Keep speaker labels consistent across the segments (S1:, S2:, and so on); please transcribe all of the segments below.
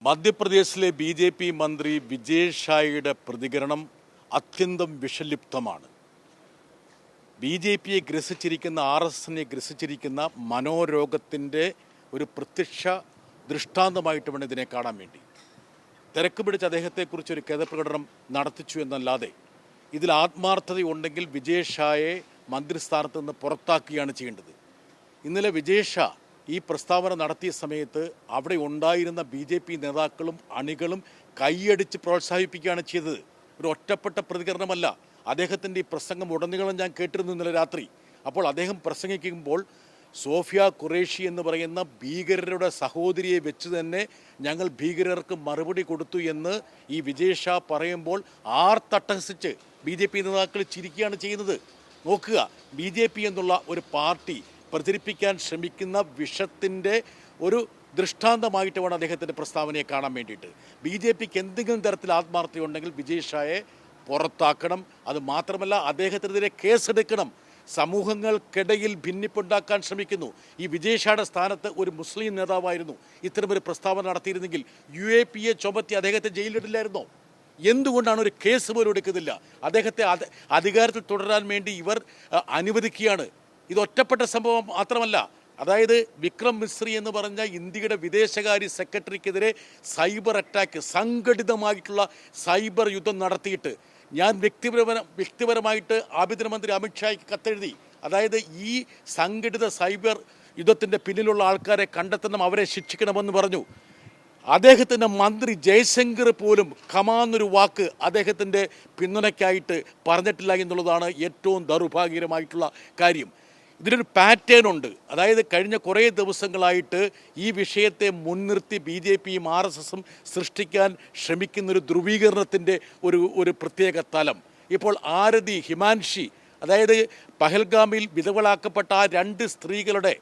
S1: മധ്യപ്രദേശിലെ ബി.ജെ.പി. മന്ത്രി വിജയ് ഷായുടെ പ്രതികരണം അത്യന്തം വിഷലിപ്തമാണ്. ബി.ജെ.പിയെ ഗ്രസിച്ചിരിക്കുന്ന ആർ.എസ്.എസിനെ ഗ്രസിച്ചിരിക്കുന്ന മനോരോഗത്തിൻ്റെ ഒരു പ്രത്യക്ഷ ദൃഷ്ടാന്തമായിട്ട് വേണം ഇതിനെ കാണാൻ വേണ്ടി. തിരക്ക് പിടിച്ച് അദ്ദേഹത്തെക്കുറിച്ചൊരു ഖേദപ്രകടനം നടത്തിച്ചു എന്നല്ലാതെ ഇതിൽ ആത്മാർത്ഥതയുണ്ടെങ്കിൽ വിജയ് ഷായെ മന്ത്രിസ്ഥാനത്ത് നിന്ന് പുറത്താക്കുകയാണ് ചെയ്യേണ്ടത്. ഇന്നലെ വിജയ് ഷാ ഈ പ്രസ്താവന നടത്തിയ സമയത്ത് അവിടെ ഉണ്ടായിരുന്ന ബി.ജെ.പി. നേതാക്കളും അണികളും കൈയടിച്ച് പ്രോത്സാഹിപ്പിക്കുകയാണ് ചെയ്തത്. ഒരു ഒറ്റപ്പെട്ട പ്രതികരണമല്ല. അദ്ദേഹത്തിൻ്റെ ഈ പ്രസംഗം ഉടനീളം ഞാൻ കേട്ടിരുന്നു ഇന്നലെ രാത്രി. അപ്പോൾ അദ്ദേഹം പ്രസംഗിക്കുമ്പോൾ സോഫിയ ഖുറേഷി എന്ന് പറയുന്ന ഭീകരരുടെ സഹോദരിയെ വെച്ച് തന്നെ ഞങ്ങൾ ഭീകരർക്ക് മറുപടി കൊടുത്തു എന്ന് ഈ വിജയ് ഷാ പറയുമ്പോൾ ആർത്തട്ടഹസിച്ച് ബി.ജെ.പി. നേതാക്കൾ ചിരിക്കുകയാണ് ചെയ്യുന്നത്. നോക്കുക, ബി.ജെ.പി. എന്നുള്ള ഒരു പാർട്ടി പ്രചരിപ്പിക്കാൻ ശ്രമിക്കുന്ന വിഷത്തിൻ്റെ ഒരു ദൃഷ്ടാന്തമായിട്ട് വേണം അദ്ദേഹത്തിൻ്റെ പ്രസ്താവനയെ കാണാൻ വേണ്ടിയിട്ട്. ബി.ജെ.പിക്ക് എന്തെങ്കിലും തരത്തിൽ ആത്മാർത്ഥതയുണ്ടെങ്കിൽ വിജയ് ഷായെ പുറത്താക്കണം. അത് മാത്രമല്ല, അദ്ദേഹത്തിനെതിരെ കേസെടുക്കണം. സമൂഹങ്ങൾക്കിടയിൽ ഭിന്നിപ്പുണ്ടാക്കാൻ ശ്രമിക്കുന്നു. ഈ വിജയ് ഷായുടെ സ്ഥാനത്ത് ഒരു മുസ്ലിം നേതാവായിരുന്നു ഇത്തരമൊരു പ്രസ്താവന നടത്തിയിരുന്നെങ്കിൽ UAPA ചുമത്തി അദ്ദേഹത്തെ ജയിലിലിടില്ലായിരുന്നോ? എന്തുകൊണ്ടാണ് ഒരു കേസ് പോലും എടുക്കുന്നില്ല? അദ്ദേഹത്തെ അധികാരത്തിൽ തുടരാൻ വേണ്ടി ഇവർ അനുവദിക്കുകയാണ്. ഇത് ഒറ്റപ്പെട്ട സംഭവം മാത്രമല്ല. അതായത് വിക്രം മിശ്രി എന്ന് പറഞ്ഞ ഇന്ത്യയുടെ വിദേശകാര്യ സെക്രട്ടറിക്കെതിരെ സൈബർ അറ്റാക്ക്, സംഘടിതമായിട്ടുള്ള സൈബർ യുദ്ധം നടത്തിയിട്ട് ഞാൻ വ്യക്തിപരമായിട്ട് ആഭ്യന്തരമന്ത്രി അമിത്ഷായ്ക്ക് കത്തെഴുതി. അതായത് ഈ സംഘടിത സൈബർ യുദ്ധത്തിൻ്റെ പിന്നിലുള്ള ആൾക്കാരെ കണ്ടെത്തണം, അവരെ ശിക്ഷിക്കണമെന്ന് പറഞ്ഞു. അദ്ദേഹത്തിൻ്റെ മന്ത്രി ജയശങ്കർ പോലും കമാന്നൊരു വാക്ക് അദ്ദേഹത്തിൻ്റെ പിന്തുണയ്ക്കായിട്ട് പറഞ്ഞിട്ടില്ല എന്നുള്ളതാണ് ഏറ്റവും ദൗർഭാഗ്യകരമായിട്ടുള്ള കാര്യം. ഇതിനൊരു പാറ്റേൺ ഉണ്ട്. അതായത് കഴിഞ്ഞ കുറേ ദിവസങ്ങളായിട്ട് ഈ വിഷയത്തെ മുൻനിർത്തി ബി.ജെ.പിയും ആർ.എസ്.എസും സൃഷ്ടിക്കാൻ ശ്രമിക്കുന്നൊരു ധ്രുവീകരണത്തിൻ്റെ ഒരു പ്രത്യേക തലം. ഇപ്പോൾ ആരതി, ഹിമാൻഷി, അതായത് പഹൽഗാമിൽ വിധവളാക്കപ്പെട്ട ആ 2 സ്ത്രീകളുടെ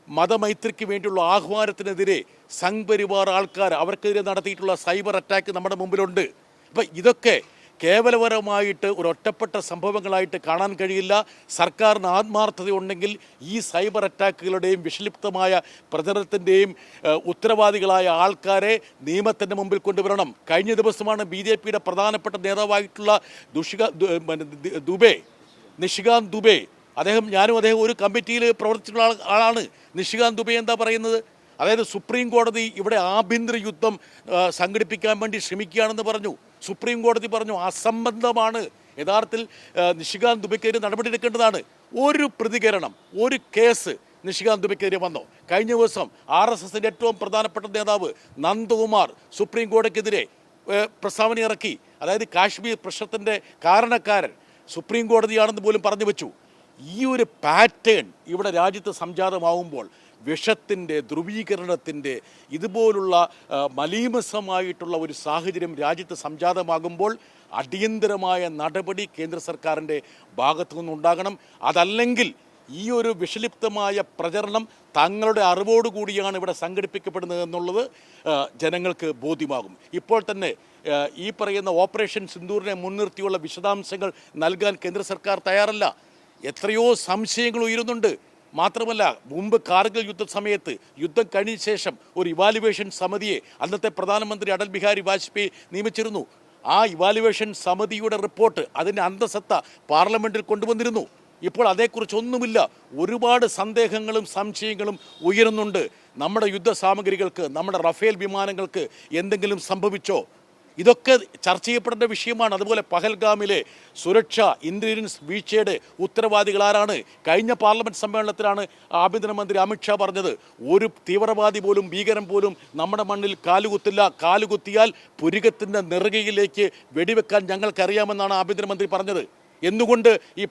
S1: മതമൈത്രിക്ക് വേണ്ടിയുള്ള ആഹ്വാനത്തിനെതിരെ സംഘ് പരിവാർ ആൾക്കാർ അവർക്കെതിരെ നടത്തിയിട്ടുള്ള സൈബർ അറ്റാക്ക് നമ്മുടെ മുമ്പിലുണ്ട്. അപ്പം ഇതൊക്കെ കേവലപരമായിട്ട് ഒരു ഒറ്റപ്പെട്ട സംഭവങ്ങളായിട്ട് കാണാൻ കഴിയില്ല. സർക്കാരിന് ആത്മാർത്ഥതയുണ്ടെങ്കിൽ ഈ സൈബർ അറ്റാക്കുകളുടെയും വിഷലിപ്തമായ പ്രചരണത്തിൻ്റെയും ഉത്തരവാദികളായ ആൾക്കാരെ നിയമത്തിൻ്റെ മുമ്പിൽ കൊണ്ടുവരണം. കഴിഞ്ഞ ദിവസമാണ് ബി.ജെ.പിയുടെ പ്രധാനപ്പെട്ട നേതാവായിട്ടുള്ള നിഷികാന്ത് ദുബെ, ഞാനും അദ്ദേഹം ഒരു കമ്മിറ്റിയിൽ പ്രവർത്തിച്ചിട്ടുള്ള ആളാണ്. നിഷികാന്ത് ദുബെ എന്താ പറയുന്നത്? അതായത് സുപ്രീം കോടതി ഇവിടെ ആഭ്യന്തര യുദ്ധം സംഘടിപ്പിക്കാൻ വേണ്ടി ശ്രമിക്കുകയാണെന്ന് പറഞ്ഞു. സുപ്രീം കോടതി പറഞ്ഞു അസംബന്ധമാണ്. യഥാർത്ഥത്തിൽ നിഷികാന്ത് ദുബെക്കെതിരെ നടപടിയെടുക്കേണ്ടതാണ്. ഒരു പ്രതികരണം, ഒരു കേസ് നിഷികാന്ത് ദുബെക്കെതിരെ വന്നോ? കഴിഞ്ഞ ദിവസം ആർ.എസ്.എസിൻ്റെ ഏറ്റവും പ്രധാനപ്പെട്ട നേതാവ് നന്ദകുമാർ സുപ്രീം കോടതിക്കെതിരെ പ്രസ്താവന ഇറക്കി. അതായത് കാശ്മീർ പ്രശ്നത്തിൻ്റെ കാരണക്കാരൻ സുപ്രീം കോടതിയാണെന്ന് പോലും പറഞ്ഞു വെച്ചു. ഈ ഒരു പാറ്റേൺ ഇവിടെ രാജ്യത്ത് സംജാതമാവുമ്പോൾ വിഷത്തിൻ്റെ, ധ്രുവീകരണത്തിൻ്റെ, ഇതുപോലുള്ള മലീമസമായിട്ടുള്ള ഒരു സാഹചര്യം രാജ്യത്ത് സംജാതമാകുമ്പോൾ അടിയന്തരമായ നടപടി കേന്ദ്ര സർക്കാരിൻ്റെ ഭാഗത്തു നിന്നുണ്ടാകണം. അതല്ലെങ്കിൽ ഈ ഒരു വിഷലിപ്തമായ പ്രചരണം തങ്ങളുടെ അറിവോടുകൂടിയാണ് ഇവിടെ സംഘടിപ്പിക്കപ്പെടുന്നത് എന്നുള്ളത് ജനങ്ങൾക്ക് ബോധ്യമാകും. ഇപ്പോൾ തന്നെ ഈ പറയുന്ന ഓപ്പറേഷൻ സിന്ദൂറിനെ മുൻനിർത്തിയുള്ള വിശദാംശങ്ങൾ നൽകാൻ കേന്ദ്ര സർക്കാർ തയ്യാറല്ല. എത്രയോ സംശയങ്ങൾ ഉയരുന്നുണ്ട്. മാത്രമല്ല, മുമ്പ് കാർഗിൽ യുദ്ധ സമയത്ത് യുദ്ധം കഴിഞ്ഞ ശേഷം ഒരു ഇവാലുവേഷൻ സമിതിയെ അന്നത്തെ പ്രധാനമന്ത്രി അടൽ ബിഹാരി വാജ്പേയി നിയമിച്ചിരുന്നു. ആ ഇവാലുവേഷൻ സമിതിയുടെ റിപ്പോർട്ട്, അതിൻ്റെ അന്തസത്ത പാർലമെൻറ്റിൽ കൊണ്ടുവന്നിരുന്നു. ഇപ്പോൾ അതേക്കുറിച്ചൊന്നുമില്ല. ഒരുപാട് സന്ദേഹങ്ങളും സംശയങ്ങളും ഉയരുന്നുണ്ട്. നമ്മുടെ യുദ്ധസാമഗ്രികൾക്ക്, നമ്മുടെ റഫേൽ വിമാനങ്ങൾക്ക് എന്തെങ്കിലും സംഭവിച്ചോ? ഇതൊക്കെ ചർച്ച ചെയ്യപ്പെടേണ്ട വിഷയമാണ്. അതുപോലെ പഹൽഗാമിലെ സുരക്ഷ, ഇൻ്റലിജൻസ് വീഴ്ചയുടെ ഉത്തരവാദികളാരാണ്? കഴിഞ്ഞ പാർലമെൻറ്റ് സമ്മേളനത്തിലാണ് ആഭ്യന്തരമന്ത്രി അമിത്ഷാ പറഞ്ഞത്, ഒരു തീവ്രവാദി പോലും, ഭീകരൻ പോലും നമ്മുടെ മണ്ണിൽ കാലുകുത്തില്ല. കാലുകുത്തിയാൽ പുരികത്തിൻ്റെ നെറുകയിലേക്ക് വെടിവെക്കാൻ ഞങ്ങൾക്കറിയാമെന്നാണ് ആഭ്യന്തരമന്ത്രി പറഞ്ഞത്. എന്തുകൊണ്ട് ഈ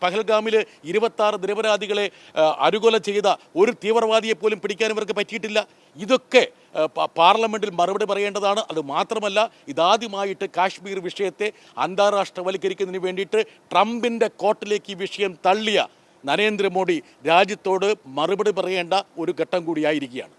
S1: പഹൽഗാമിൽ 26 നിരപരാധികളെ അരുകൊല ചെയ്ത ഒരു തീവ്രവാദിയെ പോലും പിടിക്കാൻ ഇവർക്ക് പറ്റിയിട്ടില്ല? ഇതൊക്കെ പാർലമെൻറ്റിൽ മറുപടി പറയേണ്ടതാണ്. അത് മാത്രമല്ല, ഇതാദ്യമായിട്ട് കാശ്മീർ വിഷയത്തെ അന്താരാഷ്ട്രവൽക്കരിക്കുന്നതിന് വേണ്ടിയിട്ട് ട്രംപിൻ്റെ കോർട്ടിലേക്ക് ഈ വിഷയം തള്ളിയ നരേന്ദ്രമോദി രാജ്യത്തോട് മറുപടി പറയേണ്ട ഒരു ഘട്ടം കൂടിയായിരിക്കുകയാണ്.